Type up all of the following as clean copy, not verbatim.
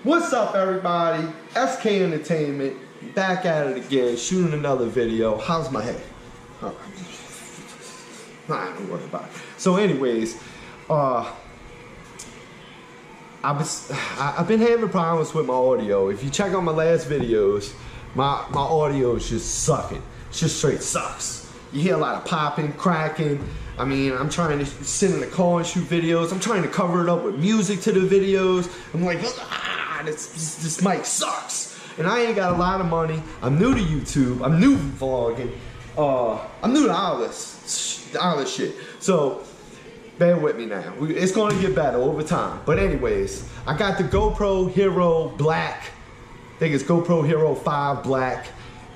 What's up, everybody? SK Entertainment, back at it again, shooting another video. How's my head? I don't worry about it. So anyways, I've been having problems with my audio. If you check out my last videos, my audio is just sucking. It's just straight sucks. You hear a lot of popping, cracking. I mean, I'm trying to sit in the car and shoot videos. I'm trying to cover it up with music to the videos. I'm like, this mic sucks. And I ain't got a lot of money. I'm new to YouTube. I'm new to vlogging. I'm new to all this shit. So, bear with me now. It's gonna get better over time. But anyways, I got the Gopro Hero Black. I think it's Gopro Hero 5 Black.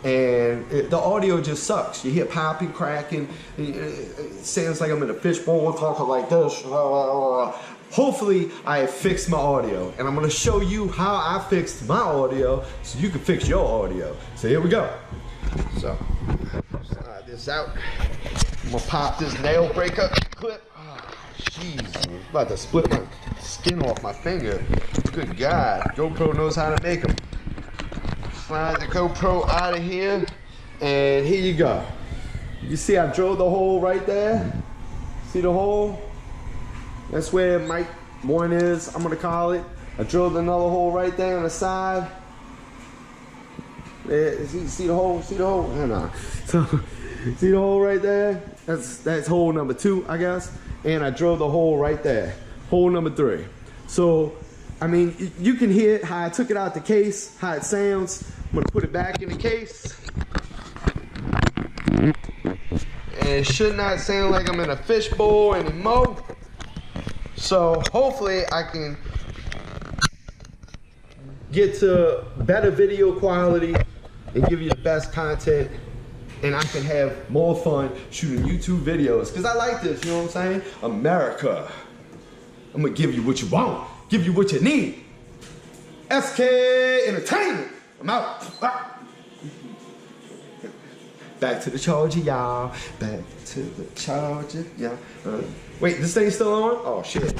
And the audio just sucks. You hear popping, cracking. It sounds like I'm in a fishbowl talking like this. Hopefully, I have fixed my audio. And I'm gonna show you how I fixed my audio so you can fix your audio. So here we go. So, slide this out. I'm gonna pop this nail breaker clip. Oh, jeez, I'm about to split my skin off my finger. Good God, GoPro knows how to make them. Slide the GoPro out of here, and here you go. You see I drilled the hole right there? See the hole? That's where mic 1 is, I'm gonna call it. I drilled another hole right there on the side. There, see the hole? See the hole? No. So, see the hole right there? That's hole number 2, I guess. And I drilled the hole right there. Hole number 3. So, I mean, you can hear how I took it out the case, how it sounds. I'm gonna put it back in the case. And it should not sound like I'm in a fishbowl anymore. So hopefully I can get to better video quality and give you the best content, and I can have more fun shooting YouTube videos. Because I like this, you know what I'm saying? America. I'm gonna give you what you want, give you what you need. SK Entertainment. I'm out. Back to the charger, y'all. Back to the charger, y'all. Wait, this thing's still on? Oh, shit.